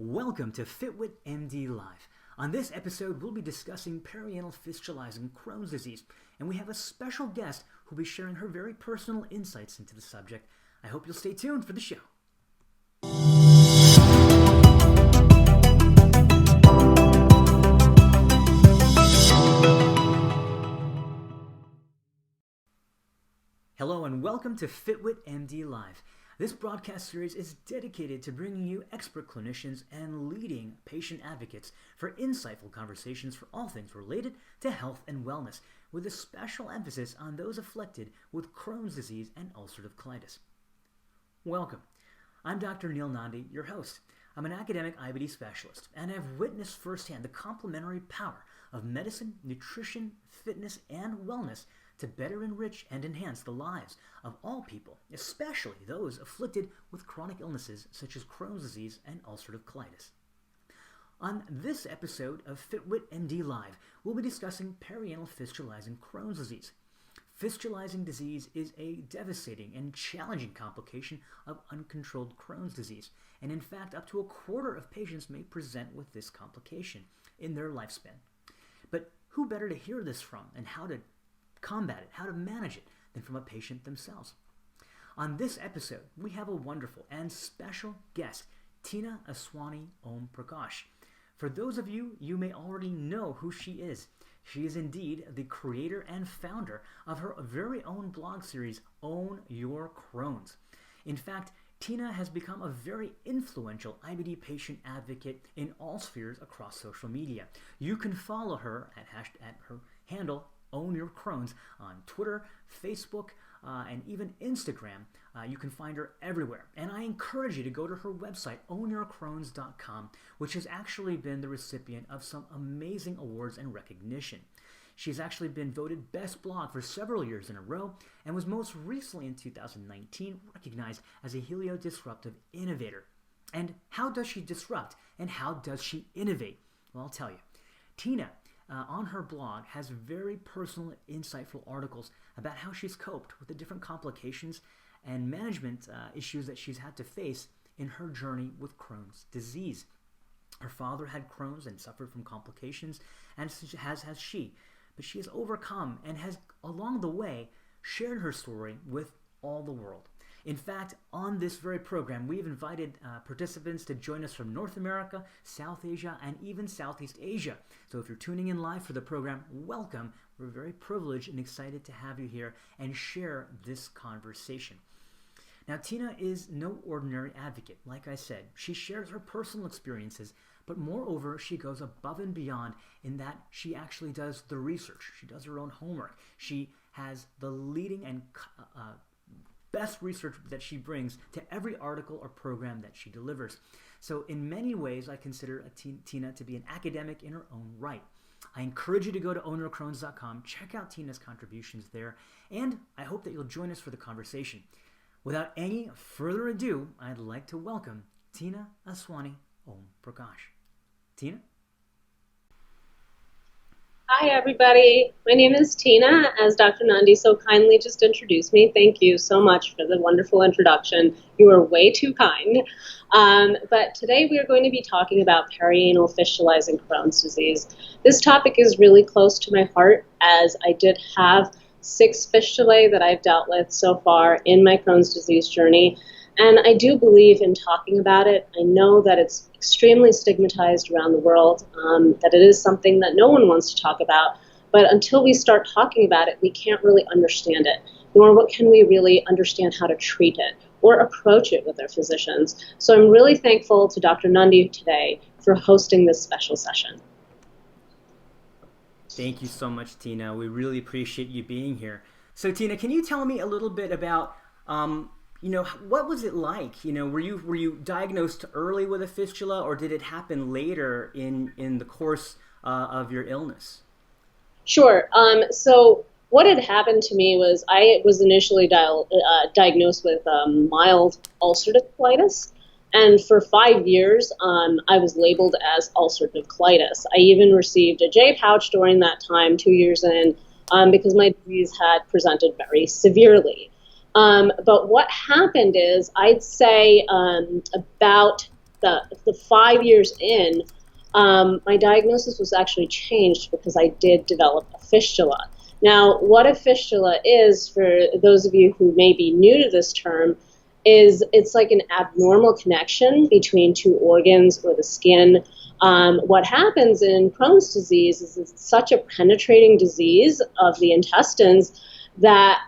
Welcome to FitWitMD Live. On this episode, we'll be discussing perianal fistulizing Crohn's disease, and we have a special guest who'll be sharing her very personal insights into the subject. I hope you'll stay tuned for the show. Hello and welcome to FitWitMD Live. This broadcast series is dedicated to bringing you expert clinicians and leading patient advocates for insightful conversations for all things related to health and wellness, with a special emphasis on those afflicted with Crohn's disease and ulcerative colitis. Welcome. I'm Dr. Neilanjan Nandi, your host. I'm an academic IBD specialist, and I've witnessed firsthand the complementary power of medicine, nutrition, fitness, and wellness to better enrich and enhance the lives of all people, especially those afflicted with chronic illnesses such as Crohn's disease and ulcerative colitis. On this episode of FitWitMD Live, we'll be discussing perianal fistulizing Crohn's disease. Fistulizing disease is a devastating and challenging complication of uncontrolled Crohn's disease, and in fact, up to a quarter of patients may present with this complication in their lifespan. But who better to hear this from and how to combat it, how to manage it, than from a patient themselves? On this episode, we have a wonderful and special guest, Tina Aswani Om Prakash. For those of you, you may already know who she is. She is indeed the creator and founder of her very own blog series, Own Your Crohn's. In fact, Tina has become a very influential IBD patient advocate in all spheres across social media. You can follow her at her handle, Own Your Crohn's, on Twitter, Facebook, and even Instagram. You can find her everywhere. And I encourage you to go to her website, ownyourcrohns.com, which has actually been the recipient of some amazing awards and recognition. She's actually been voted Best Blog for several years in a row, and was most recently in 2019 recognized as a helio-disruptive innovator. And how does she disrupt, and how does she innovate? Well, I'll tell you. Tina, on her blog, has very personal, insightful articles about how she's coped with the different complications and management issues that she's had to face in her journey with Crohn's disease. Her father had Crohn's and suffered from complications, and has she. But she has overcome and has, along the way, shared her story with all the world. In fact, on this very program, we've invited participants to join us from North America, South Asia, and even Southeast Asia. So if you're tuning in live for the program, welcome. We're very privileged and excited to have you here and share this conversation. Now, Tina is no ordinary advocate. Like I said, she shares her personal experiences, but moreover, she goes above and beyond in that she actually does the research. She does her own homework. She has the leading and best research that she brings to every article or program that she delivers. So in many ways, I consider Tina to be an academic in her own right. I encourage you to go to ownyourcrohns.com, check out Tina's contributions there, and I hope that you'll join us for the conversation. Without any further ado, I'd like to welcome Tina Aswani Om Prakash. Tina? Hi, everybody. My name is Tina, as Dr. Nandi so kindly just introduced me. Thank you so much for the wonderful introduction. You are way too kind. But today we are going to be talking about perianal fistulizing Crohn's disease. This topic is really close to my heart, as I did have 6 fistulae that I've dealt with so far in my Crohn's disease journey. And I do believe in talking about it. I know that it's extremely stigmatized around the world, that it is something that no one wants to talk about. But until we start talking about it, we can't really understand it, nor what can we really understand how to treat it or approach it with our physicians. So I'm really thankful to Dr. Nandi today for hosting this special session. Thank you so much, Tina. We really appreciate you being here. So, Tina, can you tell me a little bit about what was it like? Were you diagnosed early with a fistula, or did it happen later in the course of your illness? Sure. So what had happened to me was I was initially diagnosed with mild ulcerative colitis. And for 5 years, I was labeled as ulcerative colitis. I even received a J pouch during that time, 2 years in, because my disease had presented very severely. But what happened is, I'd say about the 5 years in, my diagnosis was actually changed because I did develop a fistula. Now, what a fistula is, for those of you who may be new to this term, is it's like an abnormal connection between two organs or the skin. What happens in Crohn's disease is it's such a penetrating disease of the intestines that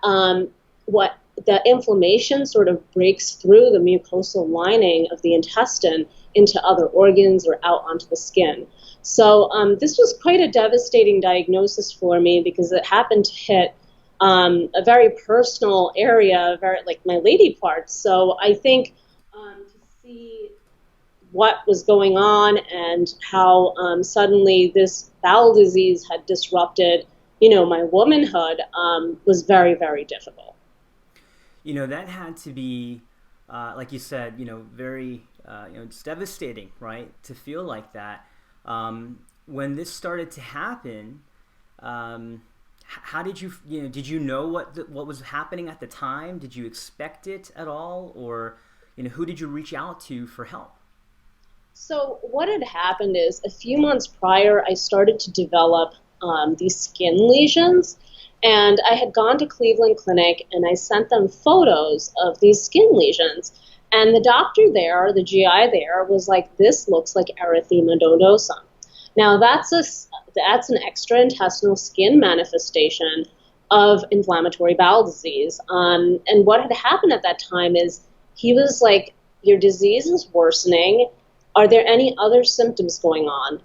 what the inflammation sort of breaks through the mucosal lining of the intestine into other organs or out onto the skin. So this was quite a devastating diagnosis for me because it happened to hit a very personal area, very like my lady parts. So I think to see what was going on and how suddenly this bowel disease had disrupted, my womanhood was very, very difficult. That had to be, like you said, very, it's devastating, right? To feel like that. When this started to happen, how did you, did you know what was happening at the time? Did you expect it at all? Or, who did you reach out to for help? So what had happened is a few months prior, I started to develop these skin lesions. And I had gone to Cleveland Clinic and I sent them photos of these skin lesions. And the doctor there, the GI there, was like, this looks like erythema nodosum. Now that's an extraintestinal skin manifestation of inflammatory bowel disease. And what had happened at that time is he was like, your disease is worsening. Are there any other symptoms going on?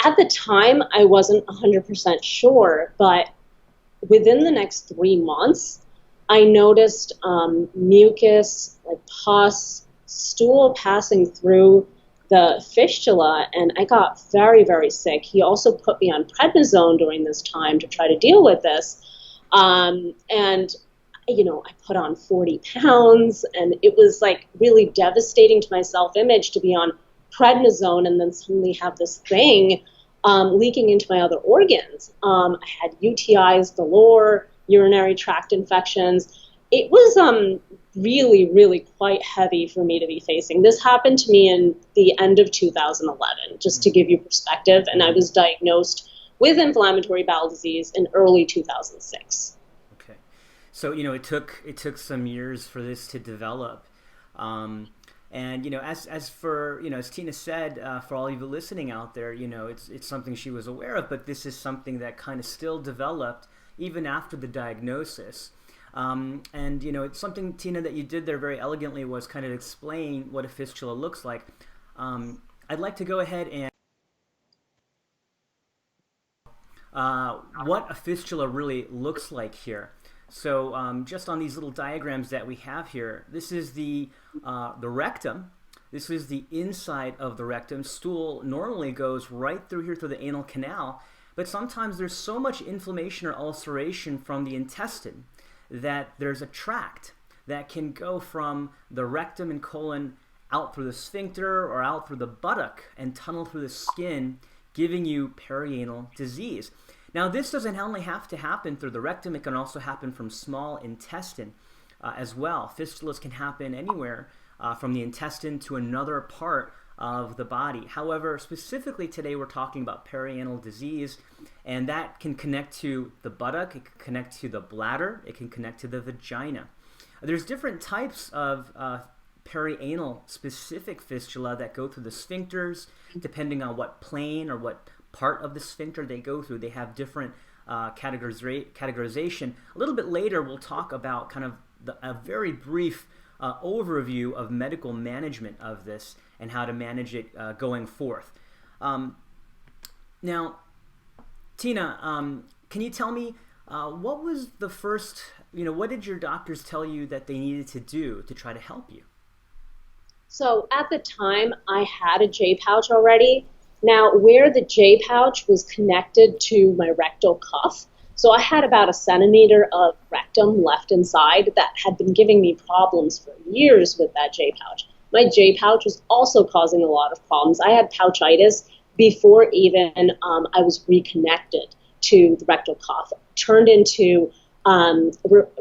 At the time, I wasn't 100% sure, but within the next 3 months, I noticed mucus, like pus, stool passing through the fistula, and I got very, very sick. He also put me on prednisone during this time to try to deal with this. I put on 40 pounds, and it was like really devastating to my self-image to be on prednisone and then suddenly have this thing leaking into my other organs. I had UTIs galore, urinary tract infections. It was really, really quite heavy for me to be facing. This happened to me in the end of 2011, just to give you perspective, and I was diagnosed with inflammatory bowel disease in early 2006. Okay, so it took some years for this to develop. And as for as Tina said, for all of you listening out there, it's something she was aware of, but this is something that kind of still developed even after the diagnosis. And it's something, Tina, that you did there very elegantly was kind of explain what a fistula looks like. I'd like to go ahead and what a fistula really looks like here. So just on these little diagrams that we have here, this is the rectum. This is the inside of the rectum. Stool normally goes right through here through the anal canal, but sometimes there's so much inflammation or ulceration from the intestine that there's a tract that can go from the rectum and colon out through the sphincter or out through the buttock and tunnel through the skin, giving you perianal disease. Now, this doesn't only have to happen through the rectum. It can also happen from small intestine as well. Fistulas can happen anywhere from the intestine to another part of the body. However, specifically today we're talking about perianal disease, and that can connect to the buttock, it can connect to the bladder, it can connect to the vagina. There's different types of perianal specific fistula that go through the sphincters, depending on what plane or what part of the sphincter they go through. They have different categorization. A little bit later we'll talk about kind of a very brief overview of medical management of this and how to manage it going forth. Now, Tina, can you tell me what was the first, what did your doctors tell you that they needed to do to try to help you? So at the time, I had a J pouch already. Now, where the J pouch was connected to my rectal cuff, so I had about 1 centimeter of rectum left inside that had been giving me problems for years with that J pouch. My J pouch was also causing a lot of problems. I had pouchitis before even I was reconnected to the rectal cuff. It turned into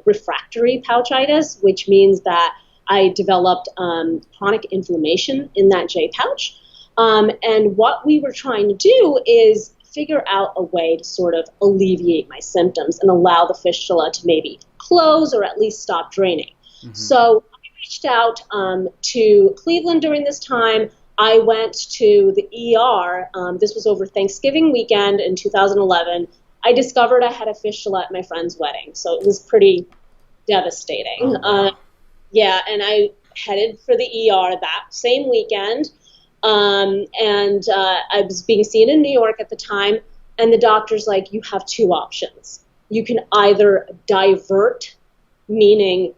refractory pouchitis, which means that I developed chronic inflammation in that J pouch. And what we were trying to do is figure out a way to sort of alleviate my symptoms and allow the fistula to maybe close or at least stop draining. Mm-hmm. So I reached out to Cleveland during this time. I went to the ER. This was over Thanksgiving weekend in 2011. I discovered I had a fistula at my friend's wedding, so it was pretty devastating. Oh, wow. Yeah, and I headed for the ER that same weekend. I was being seen in New York at the time, and the doctor's like, you have two options. You can either divert, meaning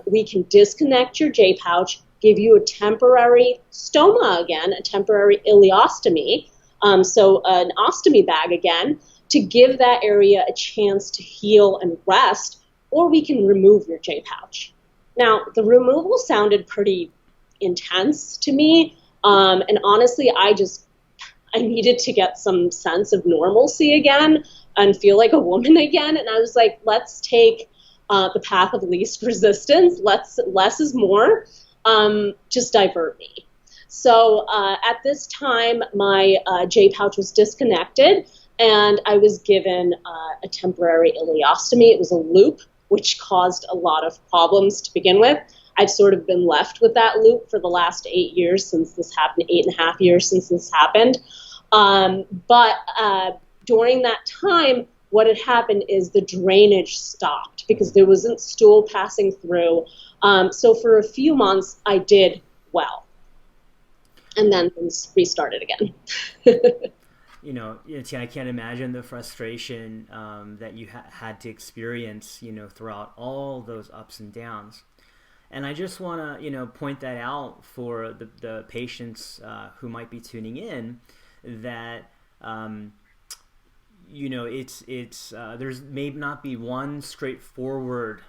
we can disconnect your J pouch, give you a temporary stoma again, a temporary ileostomy, so an ostomy bag again, to give that area a chance to heal and rest, or we can remove your J pouch. Now, the removal sounded pretty intense to me. And honestly, I needed to get some sense of normalcy again and feel like a woman again. And I was like, let's take the path of least resistance. Less is more. Just divert me. So at this time, my J pouch was disconnected, and I was given a temporary ileostomy. It was a loop, which caused a lot of problems to begin with. I've sort of been left with that loop for the last 8 years since this happened, 8.5 years since this happened. But during that time, what had happened is the drainage stopped because there wasn't stool passing through. So for a few months, I did well. And then things restarted again. Tina, I can't imagine the frustration that you had to experience, throughout all those ups and downs. And I just want to, point that out for the patients who might be tuning in, that, there's may not be one straightforward,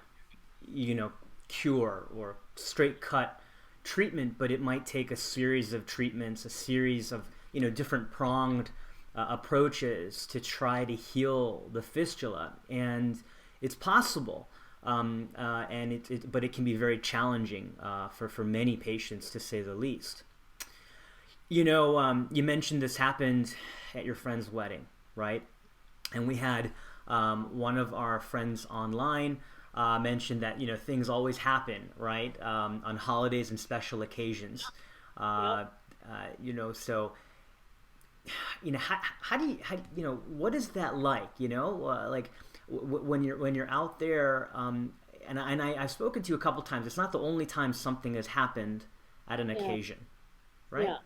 cure or straight cut treatment, but it might take a series of treatments, a series of, different pronged approaches to try to heal the fistula. And it's possible. But it can be very challenging for many patients, to say the least. You mentioned this happened at your friend's wedding, right? And we had one of our friends online mention that things always happen, right? On holidays and special occasions. So how do you what is that like? When you're out there, and I've spoken to you a couple times. It's not the only time something has happened at an occasion, right? Yeah,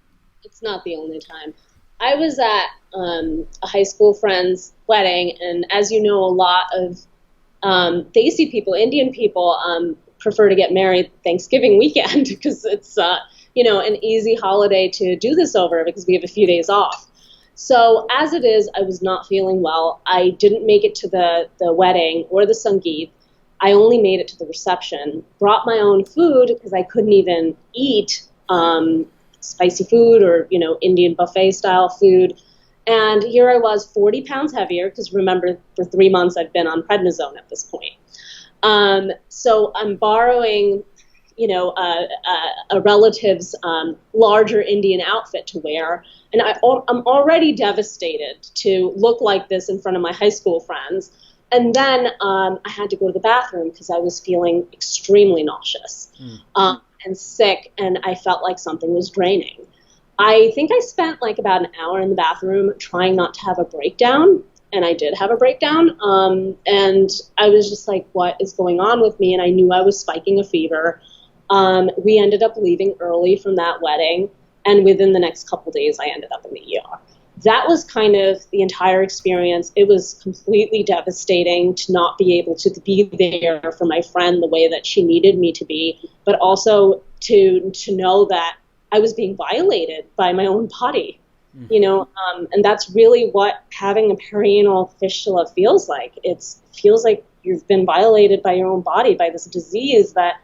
it's not the only time. I was at a high school friend's wedding, and as you know, a lot of Desi people, Indian people, prefer to get married Thanksgiving weekend because it's an easy holiday to do this over because we have a few days off. So as it is, I was not feeling well. I didn't make it to the wedding or the Sangeet. I only made it to the reception. Brought my own food because I couldn't even eat spicy food or, Indian buffet style food. And here I was 40 pounds heavier because remember, for 3 months I've been on prednisone at this point. So I'm borrowing a relative's larger Indian outfit to wear. And I'm already devastated to look like this in front of my high school friends. And then I had to go to the bathroom because I was feeling extremely nauseous and sick, and I felt like something was draining. I think I spent about an hour in the bathroom trying not to have a breakdown, and I did have a breakdown. And I was just like, what is going on with me? And I knew I was spiking a fever. We ended up leaving early from that wedding, and within the next couple days, I ended up in the ER. That was kind of the entire experience. It was completely devastating to not be able to be there for my friend the way that she needed me to be, but also to know that I was being violated by my own body, and that's really what having a perianal fistula feels like. It feels like you've been violated by your own body, by this disease that,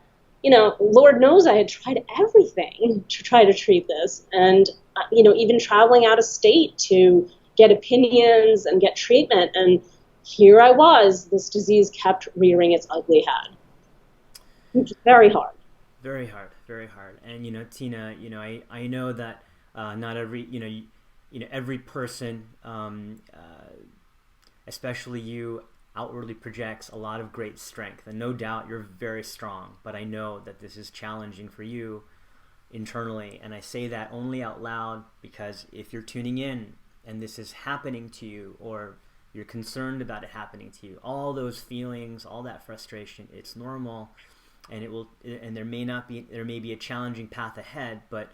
Lord knows I had tried everything to try to treat this. And, even traveling out of state to get opinions and get treatment. And here I was, this disease kept rearing its ugly head. It's very hard. Very hard, very hard. And Tina, I know that not every every person, especially you, outwardly projects a lot of great strength, and no doubt you're very strong. But I know that this is challenging for you internally, and I say that only out loud because if you're tuning in and this is happening to you, or you're concerned about it happening to you, all those feelings, all that frustration, it's normal, and there may be a challenging path ahead, but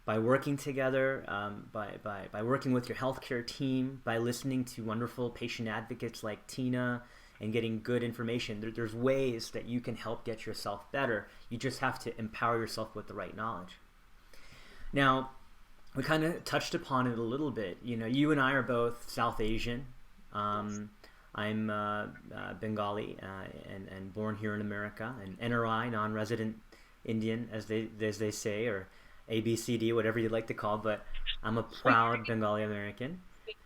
by working together, by working with your healthcare team, by listening to wonderful patient advocates like Tina and getting good information, there's ways that you can help get yourself better. You just have to empower yourself with the right knowledge. Now, we kind of touched upon it a little bit. You and I are both South Asian. I'm Bengali and born here in America, and NRI, non-resident Indian, as they say, or ABCD, whatever you'd like to call. But I'm a proud Bengali American.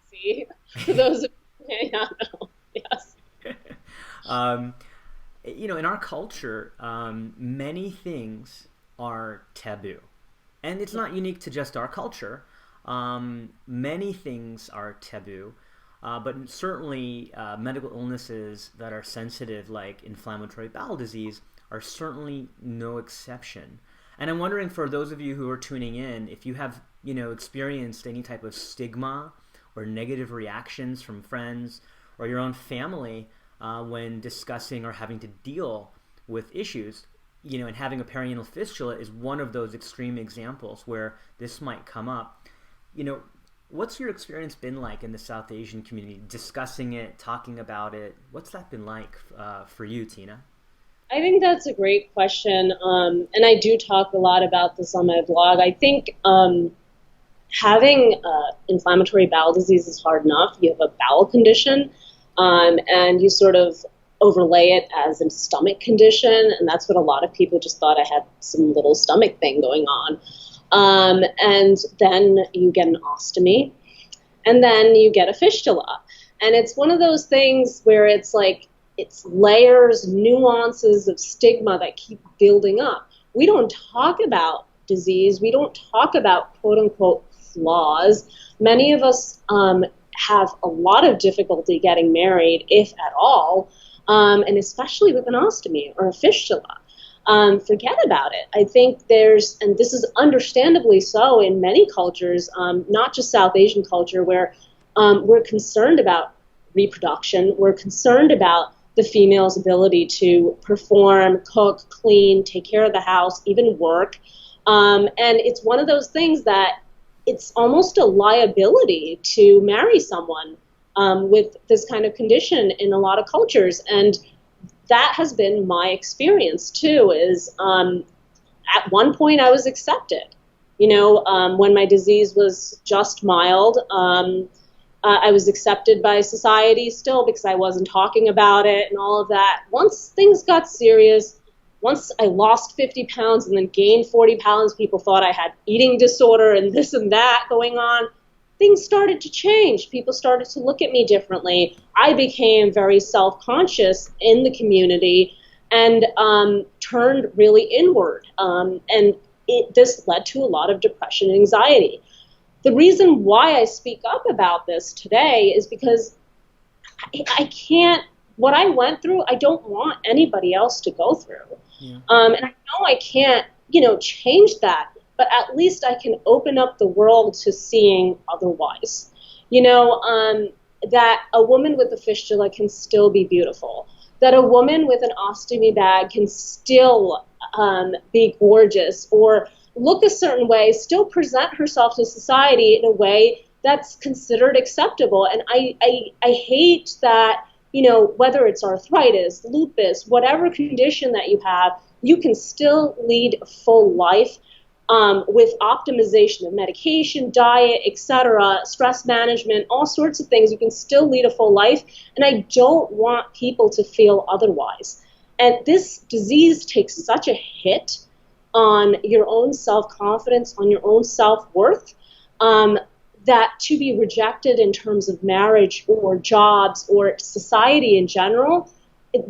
See, for those of you know, yes. In our culture, many things are taboo, and it's not unique to just our culture. Many things are taboo. But certainly medical illnesses that are sensitive, like inflammatory bowel disease, are certainly no exception. And I'm wondering, for those of you who are tuning in, if you have experienced any type of stigma or negative reactions from friends or your own family when discussing or having to deal with issues, and having a perianal fistula is one of those extreme examples where this might come up. What's your experience been like in the South Asian community, discussing it, talking about it? What's that been like for you, Tina? I think that's a great question, and I do talk a lot about this on my blog. I think having inflammatory bowel disease is hard enough. You have a bowel condition, and you sort of overlay it as a stomach condition, and that's what a lot of people just thought I had some little stomach thing going on. And then you get an ostomy, and then you get a fistula. And it's one of those things where it's like, it's layers, nuances of stigma that keep building up. We don't talk about disease. We don't talk about quote unquote flaws. Many of us have a lot of difficulty getting married, if at all, and especially with an ostomy or a fistula. Forget about it. I think and this is understandably so in many cultures, not just South Asian culture, where we're concerned about reproduction. We're concerned about the female's ability to perform, cook, clean, take care of the house, even work. And it's one of those things that it's almost a liability to marry someone with this kind of condition in a lot of cultures. And that has been my experience too, is at one point I was accepted. When my disease was just mild, I was accepted by society still because I wasn't talking about it and all of that. Once things got serious, once I lost 50 pounds and then gained 40 pounds, people thought I had eating disorder and this and that going on. Things started to change. People started to look at me differently. I became very self-conscious in the community and turned really inward. And this led to a lot of depression and anxiety. The reason why I speak up about this today is because I can't, what I went through, I don't want anybody else to go through. Yeah. And I know I can't, change that. But at least I can open up the world to seeing otherwise. That a woman with a fistula can still be beautiful. That a woman with an ostomy bag can still be gorgeous or look a certain way, still present herself to society in a way that's considered acceptable. And I hate that, whether it's arthritis, lupus, whatever condition that you have, you can still lead a full life. With optimization of medication, diet, etc., stress management, all sorts of things, you can still lead a full life. And I don't want people to feel otherwise. And this disease takes such a hit on your own self-confidence, on your own self-worth, that to be rejected in terms of marriage or jobs or society in general,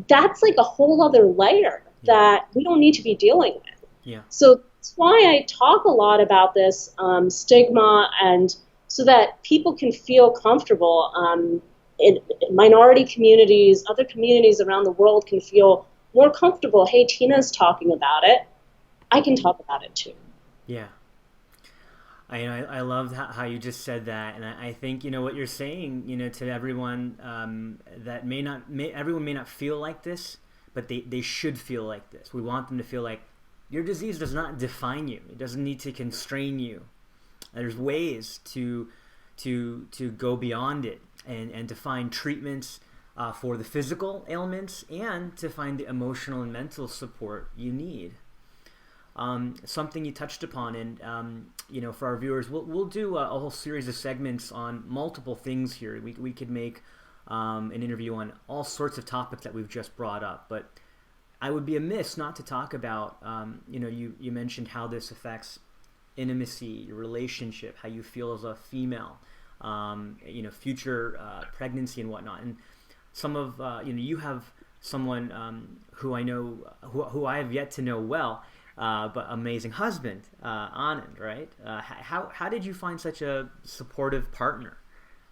that's like a whole other layer that we don't need to be dealing with. Yeah. So that's why I talk a lot about this stigma, and so that people can feel comfortable. In minority communities, other communities around the world can feel more comfortable. Hey, Tina's talking about it. I can talk about it too. Yeah. I love how you just said that, and I think what you're saying, to everyone, that everyone may not feel like this, but they should feel like this. We want them to feel like your disease does not define you. It doesn't need to constrain you. There's ways to go beyond it, and to find treatments for the physical ailments, and to find the emotional and mental support you need. Something you touched upon, and for our viewers, we'll do a whole series of segments on multiple things here. We could make an interview on all sorts of topics that we've just brought up, but I would be amiss not to talk about, you mentioned how this affects intimacy, your relationship, how you feel as a female, future pregnancy and whatnot. And some of, you have someone who I know, who I have yet to know well, but amazing husband, Anand, right? How did you find such a supportive partner?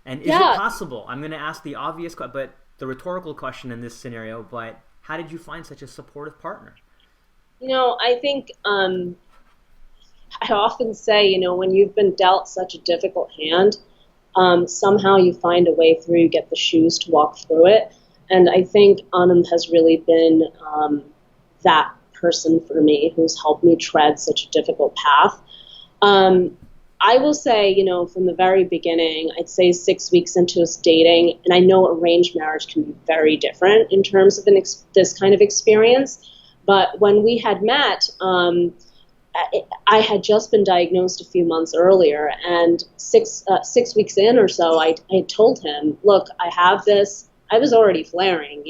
And is it possible? I'm going to ask the obvious, but the rhetorical question in this scenario, but how did you find such a supportive partner? I think I often say, when you've been dealt such a difficult hand, somehow you find a way through, you get the shoes to walk through it. And I think Anand has really been that person for me, who's helped me tread such a difficult path. I will say, from the very beginning, I'd say 6 weeks into us dating, and I know arranged marriage can be very different in terms of this kind of experience, but when we had met, I had just been diagnosed a few months earlier, and six weeks in or so, I told him, look, I have this. I was already flaring,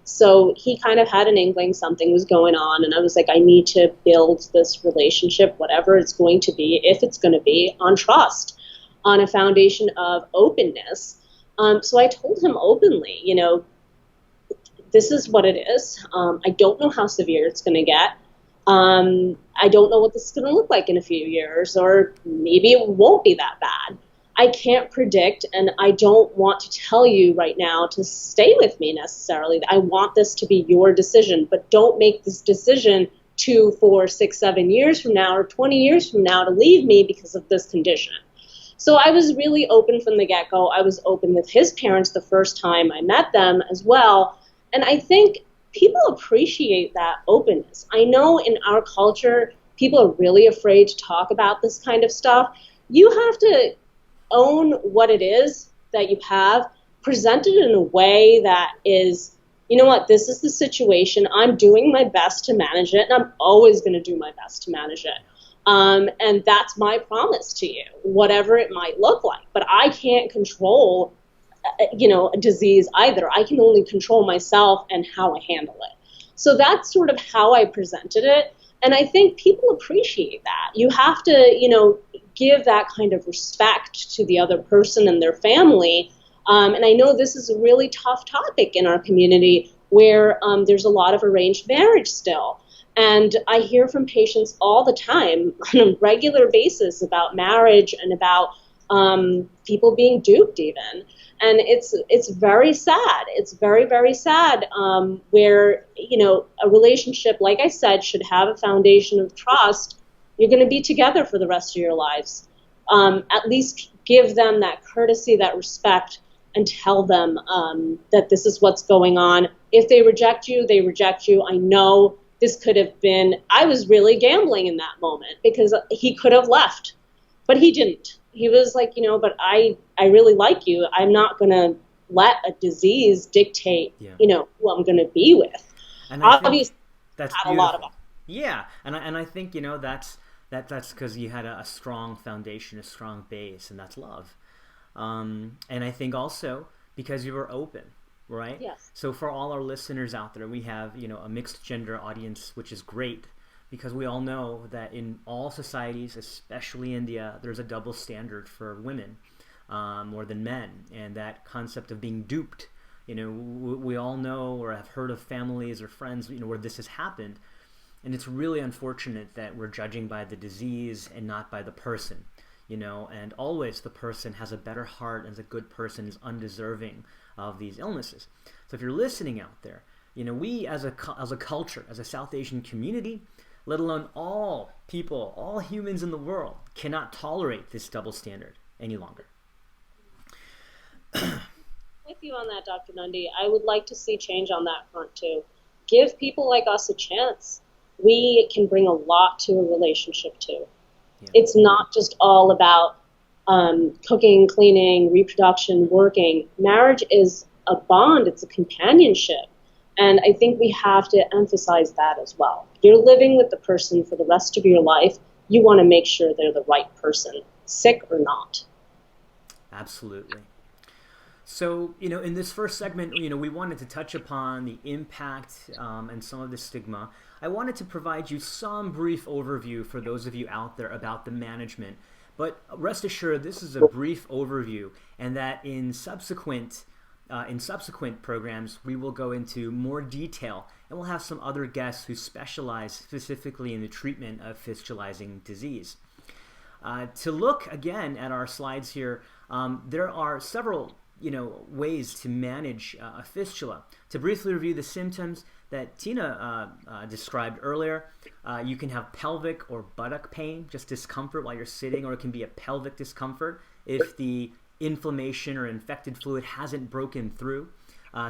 so he kind of had an inkling something was going on, and I was like, I need to build this relationship, whatever it's going to be, if it's going to be, on trust, on a foundation of openness. So I told him openly, this is what it is. I don't know how severe it's going to get. I don't know what this is going to look like in a few years, or maybe it won't be that bad. I can't predict, and I don't want to tell you right now to stay with me necessarily. I want this to be your decision, but don't make this decision 2, 4, 6, 7 years from now or 20 years from now to leave me because of this condition. So I was really open from the get-go. I was open with his parents the first time I met them as well, and I think people appreciate that openness. I know in our culture, people are really afraid to talk about this kind of stuff. You have to own what it is that you have, present it in a way that is, this is the situation. I'm doing my best to manage it, and I'm always going to do my best to manage it. And that's my promise to you, whatever it might look like. But I can't control, a disease either. I can only control myself and how I handle it. So that's sort of how I presented it. And I think people appreciate that. You have to, give that kind of respect to the other person and their family. And I know this is a really tough topic in our community where there's a lot of arranged marriage still. And I hear from patients all the time on a regular basis about marriage and about people being duped even. And it's very sad. It's very, very sad where, a relationship, like I said, should have a foundation of trust. You're going to be together for the rest of your lives. At least give them that courtesy, that respect, and tell them that this is what's going on. If they reject you, they reject you. I know this could have been, I was really gambling in that moment because he could have left, but he didn't. He was like, but I really like you. I'm not going to let a disease dictate, who I'm going to be with. And I Obviously, that's had a lot of them. Yeah, and I think that's because you had a strong foundation, a strong base, and that's love. And I think also because you were open, right? Yes. So for all our listeners out there, we have a mixed gender audience, which is great because we all know that in all societies, especially India, there's a double standard for women more than men, and that concept of being duped. We all know or have heard of families or friends where this has happened. And it's really unfortunate that we're judging by the disease and not by the person, and always the person has a better heart and is a good person, is undeserving of these illnesses. So if you're listening out there, we as a culture, as a South Asian community, let alone all people, all humans in the world, cannot tolerate this double standard any longer. With you on that, Dr. Nandi. I would like to see change on that front too. Give people like us a chance. We can bring a lot to a relationship too. Yeah. It's not just all about cooking, cleaning, reproduction, working. Marriage is a bond. It's a companionship. And I think we have to emphasize that as well. You're living with the person for the rest of your life. You want to make sure they're the right person, sick or not. Absolutely. So, in this first segment, we wanted to touch upon the impact and some of the stigma. I wanted to provide you some brief overview for those of you out there about the management. But rest assured, this is a brief overview, and that in subsequent programs, we will go into more detail, and we'll have some other guests who specialize specifically in the treatment of fistulizing disease. To look again at our slides here, there are several ways to manage a fistula. To briefly review the symptoms that Tina described earlier, you can have pelvic or buttock pain, just discomfort while you're sitting, or it can be a pelvic discomfort if the inflammation or infected fluid hasn't broken through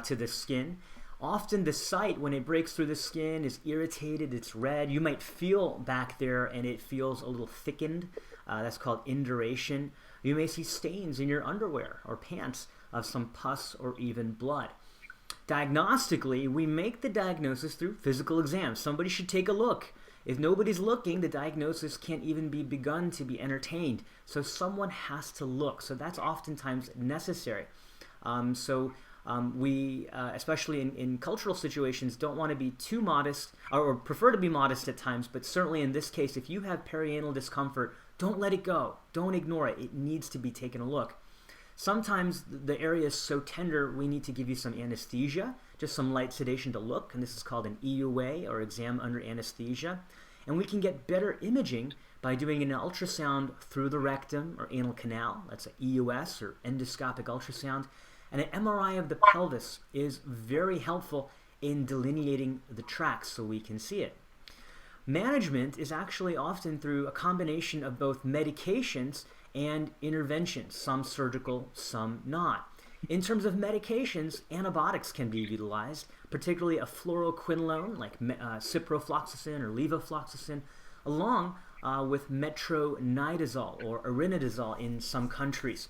to the skin. Often the site, when it breaks through the skin, is irritated, it's red. You might feel back there and it feels a little thickened. That's called induration. You may see stains in your underwear or pants of some pus or even blood. Diagnostically, we make the diagnosis through physical exam. Somebody should take a look. If nobody's looking, the diagnosis can't even be begun to be entertained. So someone has to look. So that's oftentimes necessary. We, especially in cultural situations, don't want to be too modest, or prefer to be modest at times, but certainly in this case, if you have perianal discomfort, don't let it go. Don't ignore it. It needs to be taken a look. Sometimes the area is so tender, we need to give you some anesthesia, just some light sedation to look, and this is called an EUA, or exam under anesthesia. And we can get better imaging by doing an ultrasound through the rectum or anal canal. That's an EUS, or endoscopic ultrasound. And an MRI of the pelvis is very helpful in delineating the tracts so we can see it. Management is actually often through a combination of both medications and interventions, some surgical, some not. In terms of medications, antibiotics can be utilized, particularly a fluoroquinolone like ciprofloxacin or levofloxacin, along with metronidazole or arinidazole in some countries.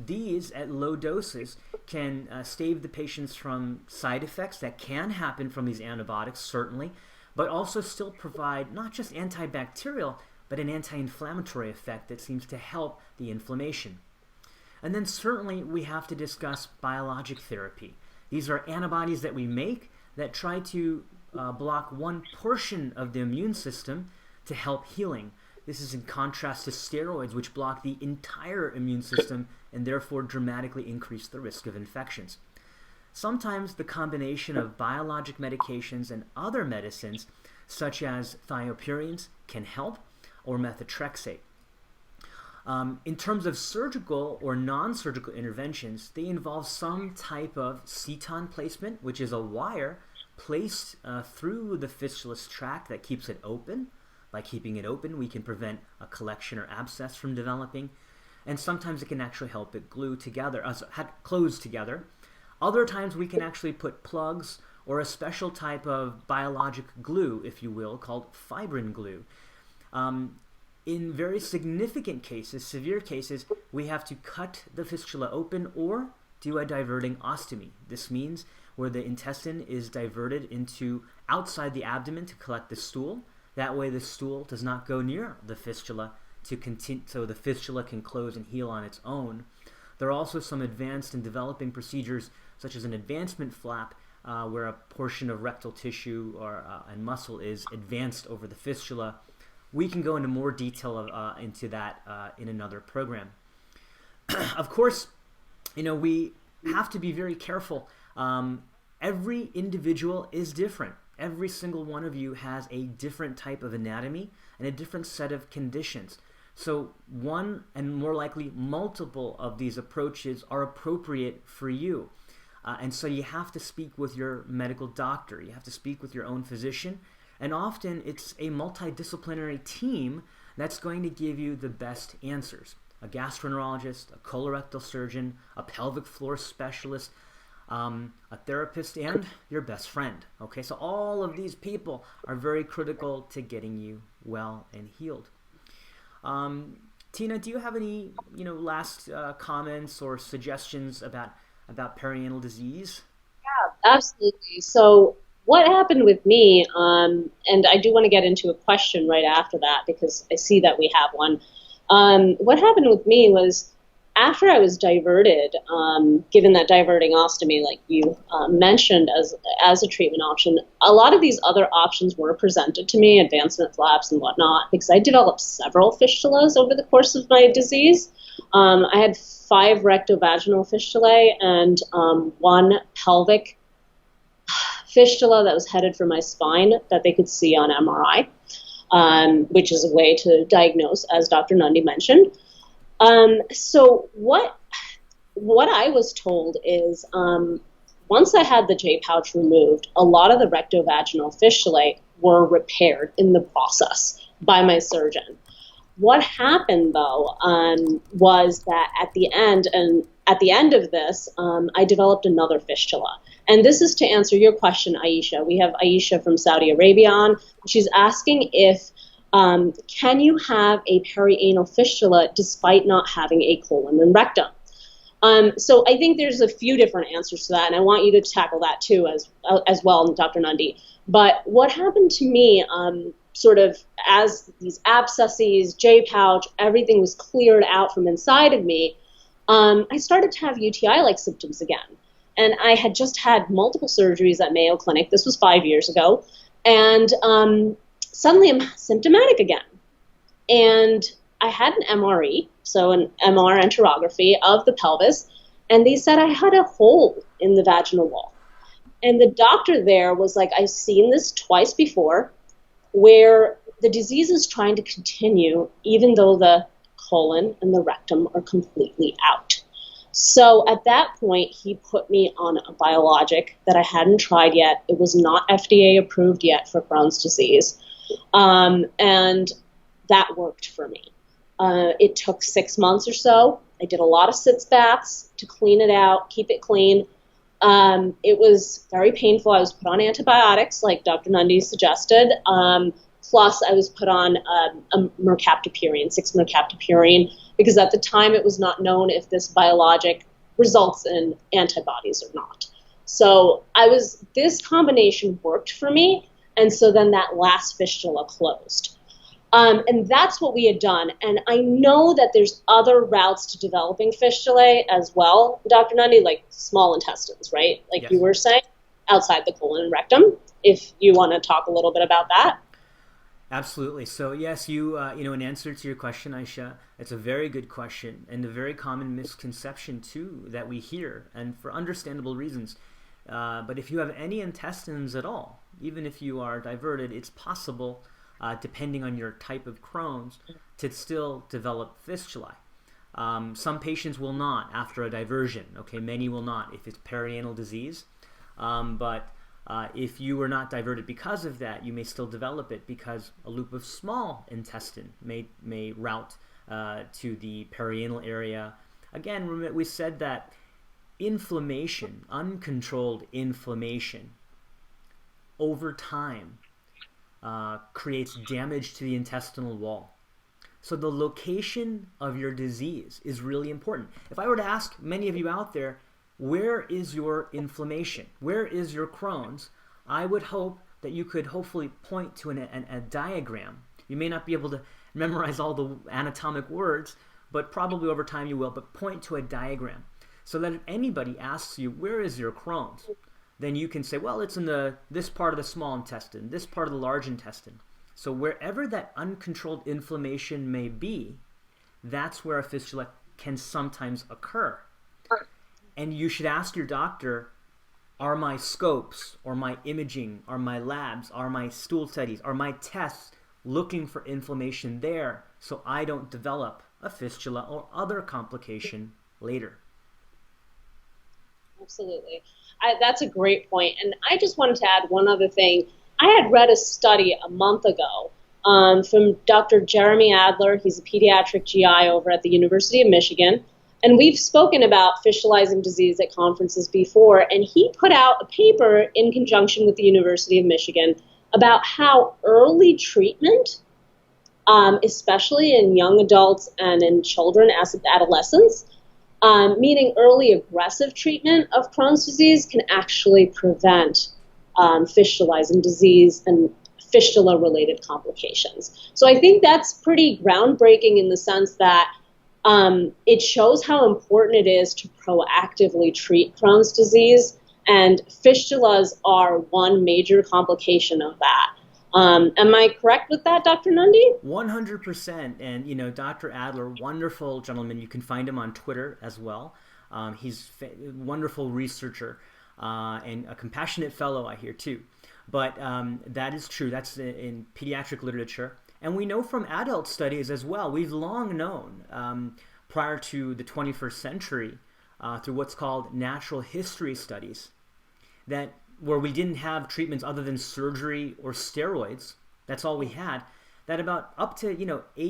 These, at low doses, can save the patients from side effects that can happen from these antibiotics, certainly, but also still provide not just antibacterial, but an anti-inflammatory effect that seems to help the inflammation. And then certainly we have to discuss biologic therapy. These are antibodies that we make that try to block one portion of the immune system to help healing. This is in contrast to steroids, which block the entire immune system and therefore dramatically increase the risk of infections. Sometimes the combination of biologic medications and other medicines, such as thiopurines, can help, or methotrexate. In terms of surgical or non-surgical interventions, they involve some type of ceton placement, which is a wire placed through the fistulous tract that keeps it open. By keeping it open, we can prevent a collection or abscess from developing, and sometimes it can actually help it close together. Other times we can actually put plugs or a special type of biologic glue, if you will, called fibrin glue. In very significant cases, severe cases, we have to cut the fistula open or do a diverting ostomy. This means where the intestine is diverted into outside the abdomen to collect the stool. That way the stool does not go near the fistula so the fistula can close and heal on its own. There are also some advanced and developing procedures such as an advancement flap where a portion of rectal tissue and muscle is advanced over the fistula. We can go into more detail into that in another program. Of course, we have to be very careful. Every individual is different. Every single one of you has a different type of anatomy and a different set of conditions. So one, and more likely multiple, of these approaches are appropriate for you. And so you have to speak with your medical doctor. You have to speak with your own physician. And often it's a multidisciplinary team that's going to give you the best answers. A gastroenterologist, a colorectal surgeon, a pelvic floor specialist, a therapist, and your best friend. Okay, so all of these people are very critical to getting you well and healed. Tina, do you have any, last comments or suggestions about perianal disease? Yeah, absolutely. So what happened with me, and I do want to get into a question right after that because I see that we have one. What happened with me was after I was diverted, given that diverting ostomy, like you mentioned, as a treatment option, a lot of these other options were presented to me, advancement flaps and whatnot, because I developed several fistulas over the course of my disease. I had 5 rectovaginal fistulae and 1 pelvic fistula that was headed for my spine that they could see on MRI, which is a way to diagnose, as Dr. Nandi mentioned. So what I was told is once I had the J pouch removed, a lot of the rectovaginal fistulae were repaired in the process by my surgeon. What happened though was that at the end of this, I developed another fistula. And this is to answer your question, Aisha. We have Aisha from Saudi Arabia on. She's asking if can you have a perianal fistula despite not having a colon and rectum? So I think there's a few different answers to that, and I want you to tackle that too as well, Dr. Nandi. But what happened to me, sort of as these abscesses, J pouch, everything was cleared out from inside of me, I started to have UTI-like symptoms again. And I had just had multiple surgeries at Mayo Clinic. This was 5 years ago. And suddenly I'm symptomatic again. And I had an MRE, so an MR enterography of the pelvis, and they said I had a hole in the vaginal wall. And the doctor there was like, I've seen this twice before, where the disease is trying to continue even though the colon and the rectum are completely out. So at that point, he put me on a biologic that I hadn't tried yet. It was not FDA approved yet for Crohn's disease. And that worked for me. It took 6 months or so. I did a lot of sitz baths to clean it out, keep it clean. It was very painful. I was put on antibiotics, like Dr. Nandi suggested. Plus, I was put on a mercaptopurine, 6-mercaptopurine, because at the time it was not known if this biologic results in antibodies or not. So this combination worked for me, and so then that last fistula closed. And that's what we had done. And I know that there's other routes to developing fistulae as well, Dr. Nandi, like small intestines, right? Like yes. You were saying, outside the colon and rectum, if you want to talk a little bit about that. Absolutely. So yes, in answer to your question, Aisha, it's a very good question and a very common misconception too that we hear, and for understandable reasons. But if you have any intestines at all, even if you are diverted, it's possible, depending on your type of Crohn's, to still develop fistulae. Some patients will not after a diversion. Okay, many will not if it's perianal disease, but if you were not diverted because of that, you may still develop it because a loop of small intestine may route to the perianal area. Again, we said that inflammation, uncontrolled inflammation, over time creates damage to the intestinal wall. So the location of your disease is really important. If I were to ask many of you out there, where is your inflammation? Where is your Crohn's? I would hope that you could hopefully point to a diagram. You may not be able to memorize all the anatomic words, but probably over time you will, but point to a diagram so that if anybody asks you, where is your Crohn's? Then you can say, well, it's in this part of the small intestine, this part of the large intestine. So wherever that uncontrolled inflammation may be, that's where a fistula can sometimes occur. And you should ask your doctor, Are my scopes or my imaging, are my labs, are my stool studies, are my tests looking for inflammation there so I don't develop a fistula or other complication later? Absolutely. That's a great point. And I just wanted to add one other thing. I had read a study a month ago from Dr. Jeremy Adler. He's a pediatric GI over at the University of Michigan. And we've spoken about fistulizing disease at conferences before. And he put out a paper in conjunction with the University of Michigan about how early treatment, especially in young adults and in children as adolescents, meaning early aggressive treatment of Crohn's disease can actually prevent fistulizing disease and fistula-related complications. So I think that's pretty groundbreaking in the sense that it shows how important it is to proactively treat Crohn's disease, and fistulas are one major complication of that. Am I correct with that, Dr. Nandi? 100%. And, Dr. Adler, wonderful gentleman. You can find him on Twitter as well. He's a wonderful researcher and a compassionate fellow, I hear, too. But that is true. That's in pediatric literature. And we know from adult studies as well. We've long known, prior to the 21st century, through what's called natural history studies, that where we didn't have treatments other than surgery or steroids, that's all we had, that about up to 80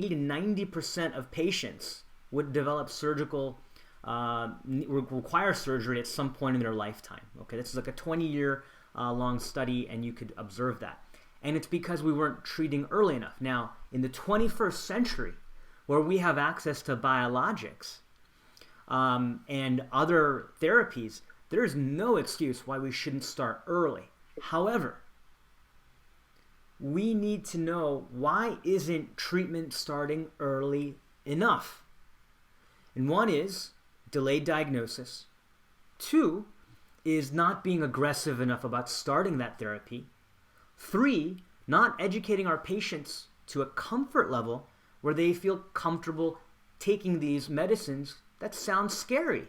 to 90% of patients would develop require surgery at some point in their lifetime. Okay, this is like a 20-year long study, and you could observe that. And it's because we weren't treating early enough. Now, in the 21st century, where we have access to biologics and other therapies, there's no excuse why we shouldn't start early. However, we need to know, why isn't treatment starting early enough? And one is delayed diagnosis. Two is not being aggressive enough about starting that therapy. Three, not educating our patients to a comfort level where they feel comfortable taking these medicines that sound scary,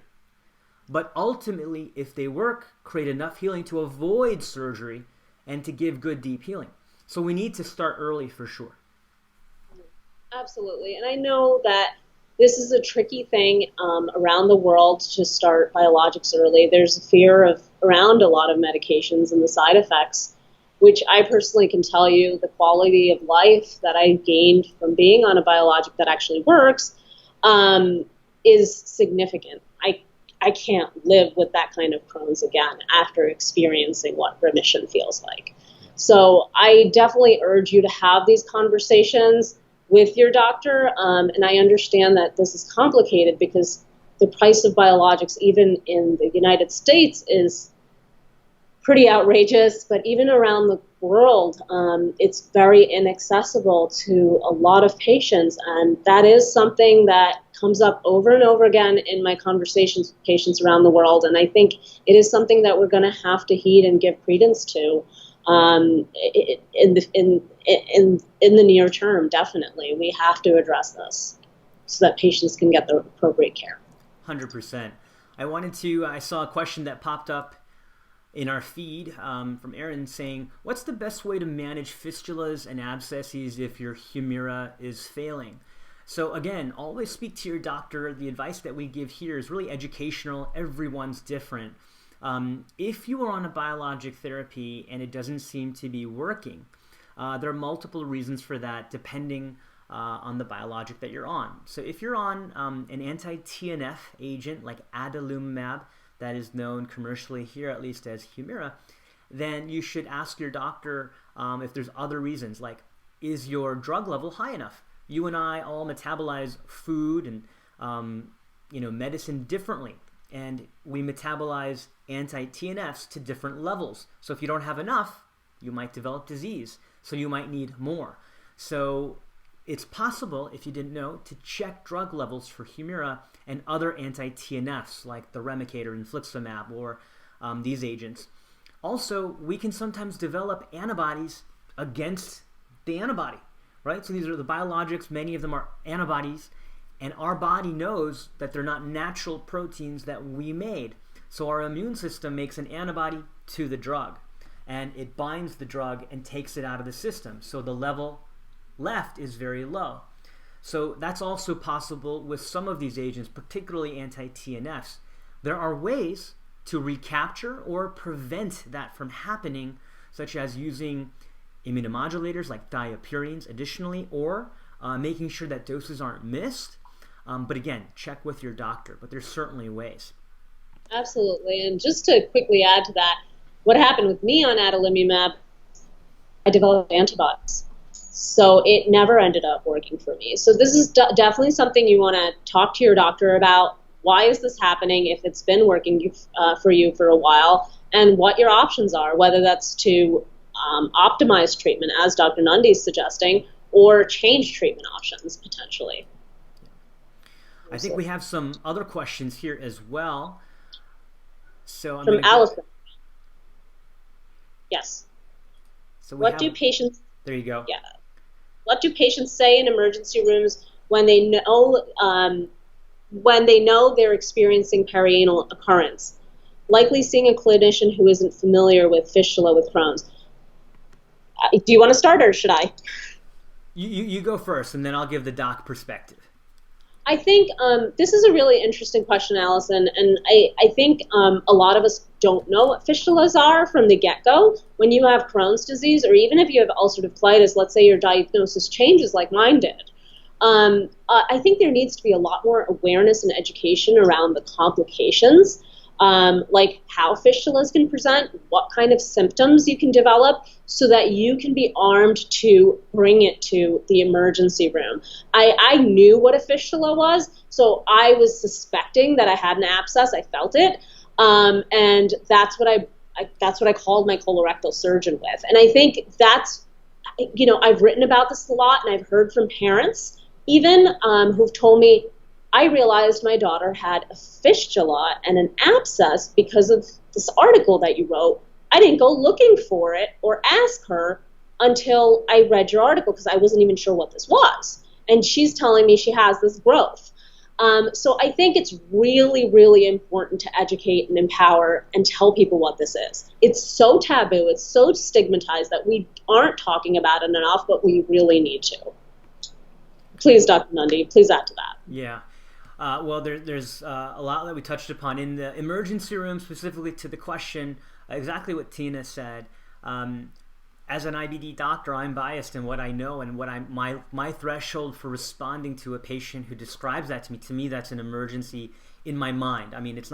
but ultimately, if they work, create enough healing to avoid surgery and to give good deep healing. So we need to start early for sure. Absolutely. And I know that this is a tricky thing around the world to start biologics early. There's a fear around a lot of medications and the side effects, which I personally can tell you the quality of life that I gained from being on a biologic that actually works is significant. I can't live with that kind of Crohn's again after experiencing what remission feels like. So I definitely urge you to have these conversations with your doctor, and I understand that this is complicated because the price of biologics, even in the United States, is pretty outrageous, but even around the world, it's very inaccessible to a lot of patients, and that is something that comes up over and over again in my conversations with patients around the world, and I think it is something that we're going to have to heed and give credence to in the near term. Definitely, we have to address this so that patients can get the appropriate care. 100%. I saw a question that popped up in our feed from Aaron saying, what's the best way to manage fistulas and abscesses if your Humira is failing? So again, always speak to your doctor. The advice that we give here is really educational. Everyone's different. If you are on a biologic therapy and it doesn't seem to be working, there are multiple reasons for that depending on the biologic that you're on. So if you're on an anti-TNF agent like adalimumab, that is known commercially here at least as Humira, then you should ask your doctor if there's other reasons, like, is your drug level high enough? You and I all metabolize food and medicine differently, and we metabolize anti-TNFs to different levels. So if you don't have enough, you might develop disease, so you might need more. So it's possible, if you didn't know, to check drug levels for Humira and other anti-TNFs like the Remicade or infliximab or these agents. Also, we can sometimes develop antibodies against the antibody, right? So these are the biologics, many of them are antibodies, and our body knows that they're not natural proteins that we made. So our immune system makes an antibody to the drug, and it binds the drug and takes it out of the system. So the level left is very low. So that's also possible with some of these agents, particularly anti-TNFs. There are ways to recapture or prevent that from happening, such as using immunomodulators like diapurines additionally, or making sure that doses aren't missed. But again, check with your doctor, but there's certainly ways. Absolutely. And just to quickly add to that, what happened with me on adalimumab, I developed antibodies. So it never ended up working for me. So this is definitely something you want to talk to your doctor about. Why is this happening if it's been working for you for a while, and what your options are, whether that's to optimize treatment, as Dr. Nandi is suggesting, or change treatment options potentially. I think we have some other questions here as well. So I'm from Allison. Yes. So what do patients? There you go. Yeah. What do patients say in emergency rooms when they know they're experiencing perianal occurrence? Likely seeing a clinician who isn't familiar with fistula with Crohn's. Do you want to start, or should I? You go first, and then I'll give the doc perspective. I think this is a really interesting question, Allison, and I think a lot of us don't know what fistulas are from the get-go. When you have Crohn's disease, or even if you have ulcerative colitis, let's say your diagnosis changes like mine did, I think there needs to be a lot more awareness and education around the complications, like how fistulas can present, what kind of symptoms you can develop, so that you can be armed to bring it to the emergency room. I knew what a fistula was, so I was suspecting that I had an abscess. I felt it, and that's what I called my colorectal surgeon with. And I think that's, I've written about this a lot, and I've heard from parents even who've told me, I realized my daughter had a fistula and an abscess because of this article that you wrote. I didn't go looking for it or ask her until I read your article, because I wasn't even sure what this was. And she's telling me she has this growth. So I think it's really, really important to educate and empower and tell people what this is. It's so taboo, it's so stigmatized that we aren't talking about it enough, but we really need to. Please, Dr. Nandi, please add to that. Yeah. Well, there's a lot that we touched upon in the emergency room, specifically to the question, exactly what Tina said. As an IBD doctor, I'm biased in what I know and what my threshold for responding to a patient who describes that to me. To me, that's an emergency in my mind. I mean, it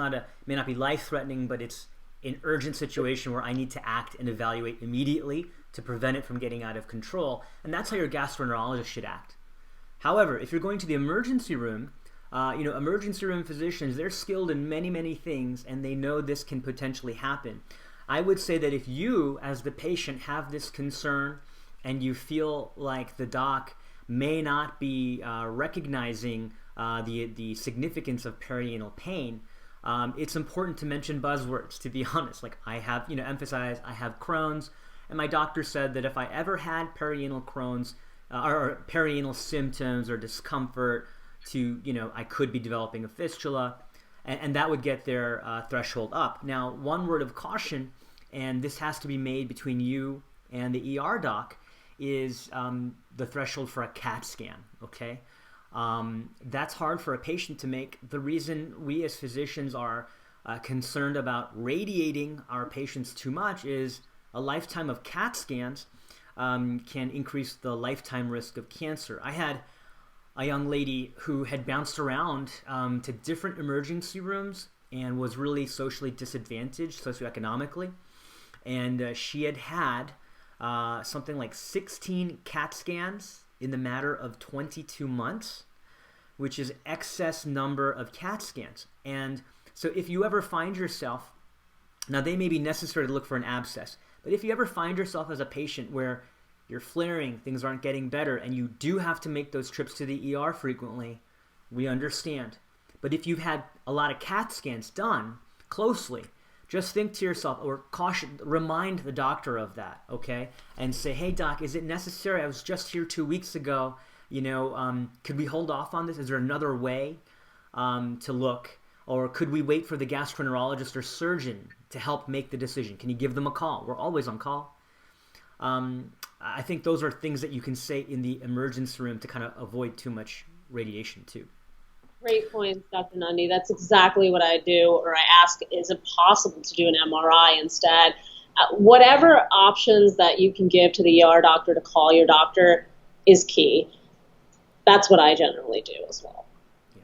may not be life-threatening, but it's an urgent situation where I need to act and evaluate immediately to prevent it from getting out of control. And that's how your gastroenterologist should act. However, if you're going to the emergency room, emergency room physicians, they're skilled in many, many things, and they know this can potentially happen. I would say that if you, as the patient, have this concern and you feel like the doc may not be recognizing the significance of perianal pain, it's important to mention buzzwords, to be honest. Like I have, emphasize I have Crohn's, and my doctor said that if I ever had perianal Crohn's or perianal symptoms or discomfort, I could be developing a fistula, and that would get their threshold up. Now, one word of caution, and this has to be made between you and the ER doc, is the threshold for a CAT scan, okay? That's hard for a patient to make. The reason we as physicians are concerned about radiating our patients too much is a lifetime of CAT scans can increase the lifetime risk of cancer. I had a young lady who had bounced around to different emergency rooms and was really socially disadvantaged socioeconomically. And she had something like 16 CAT scans in the matter of 22 months, which is excess number of CAT scans. And so if you ever find yourself, now they may be necessary to look for an abscess, but if you ever find yourself as a patient where you're flaring, things aren't getting better, and you do have to make those trips to the ER frequently, we understand. But if you've had a lot of CAT scans done closely, just think to yourself, or remind the doctor of that, okay? And say, hey doc, is it necessary? I was just here 2 weeks ago. Could we hold off on this? Is there another way to look? Or could we wait for the gastroenterologist or surgeon to help make the decision? Can you give them a call? We're always on call. I think those are things that you can say in the emergency room to kind of avoid too much radiation too. Great points, Dr. Nandi. That's exactly what I do, or I ask, is it possible to do an MRI instead? Whatever options that you can give to the ER doctor to call your doctor is key. That's what I generally do as well. Yeah.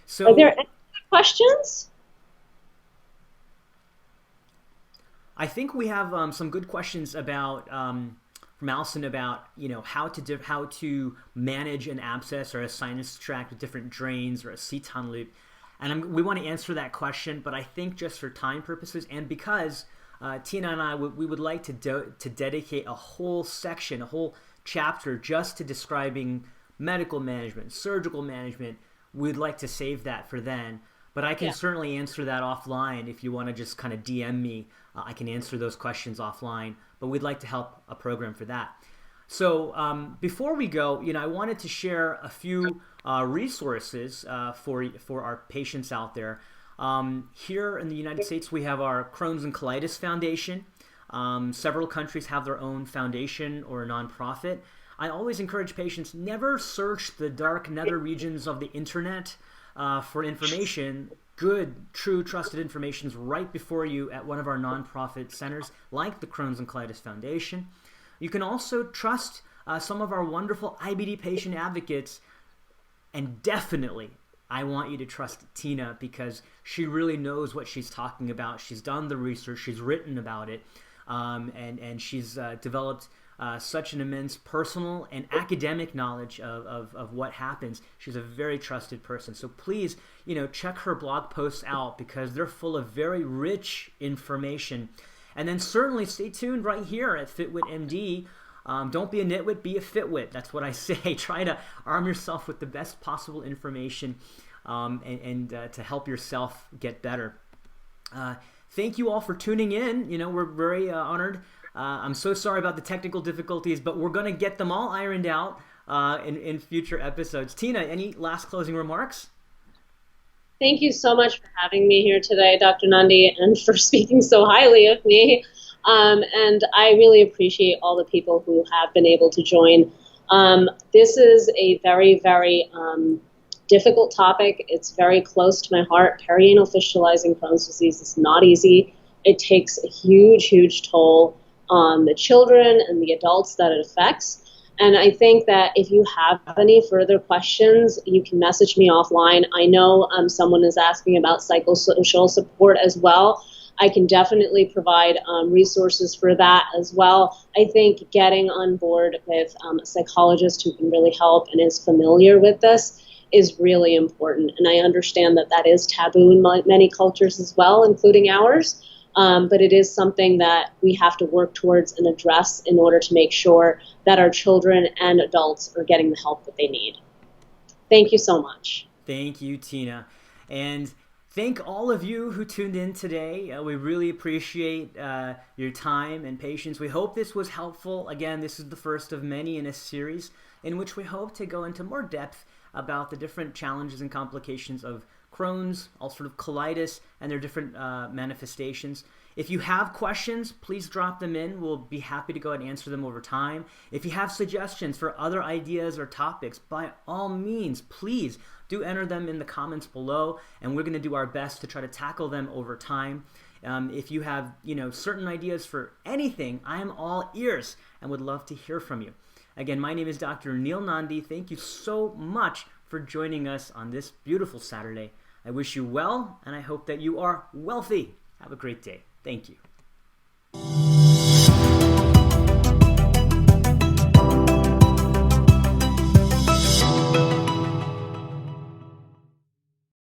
So, are there any questions? I think we have some good questions about from Allison about how to manage an abscess or a sinus tract with different drains or a ceton loop, and we want to answer that question. But I think just for time purposes and because Tina and I we would like to dedicate a whole section, a whole chapter just to describing medical management, surgical management. We'd like to save that for then. But I can certainly answer that offline if you want to just kind of DM me. I can answer those questions offline, but we'd like to help a program for that. So before we go, I wanted to share a few resources for our patients out there. Here in the United States, we have our Crohn's and Colitis Foundation. Several countries have their own foundation or a nonprofit. I always encourage patients, never search the dark nether regions of the internet for information. Good, true, trusted information is right before you at one of our nonprofit centers like the Crohn's and Colitis Foundation. You can also trust some of our wonderful IBD patient advocates, and definitely I want you to trust Tina because she really knows what she's talking about. She's done the research, she's written about it, and she's developed such an immense personal and academic knowledge of what happens. She's a very trusted person. So please, check her blog posts out because they're full of very rich information. And then certainly stay tuned right here at FitWitMD. Don't be a nitwit, be a fitwit. That's what I say. Try to arm yourself with the best possible information and to help yourself get better. Thank you all for tuning in. We're very honored. I'm so sorry about the technical difficulties, but we're going to get them all ironed out in future episodes. Tina, any last closing remarks? Thank you so much for having me here today, Dr. Nandi, and for speaking so highly of me. And I really appreciate all the people who have been able to join. This is a very, very difficult topic. It's very close to my heart. Perianal fistulizing Crohn's disease is not easy. It takes a huge, huge toll on the children and the adults that it affects. And I think that if you have any further questions, you can message me offline. I know someone is asking about psychosocial support as well. I can definitely provide resources for that as well. I think getting on board with a psychologist who can really help and is familiar with this is really important. And I understand that that is taboo in many cultures as well, including ours. But it is something that we have to work towards and address in order to make sure that our children and adults are getting the help that they need. Thank you so much. Thank you, Tina. And thank all of you who tuned in today. We really appreciate your time and patience. We hope this was helpful. Again, this is the first of many in a series in which we hope to go into more depth about the different challenges and complications of Crohn's, ulcerative colitis, and their different manifestations. If you have questions, please drop them in. We'll be happy to go ahead and answer them over time. If you have suggestions for other ideas or topics, by all means, please do enter them in the comments below, and we're going to do our best to try to tackle them over time. If you have, certain ideas for anything, I am all ears and would love to hear from you. Again, my name is Dr. Neilanjan Nandi. Thank you so much for joining us on this beautiful Saturday. I wish you well, and I hope that you are wealthy. Have a great day. Thank you.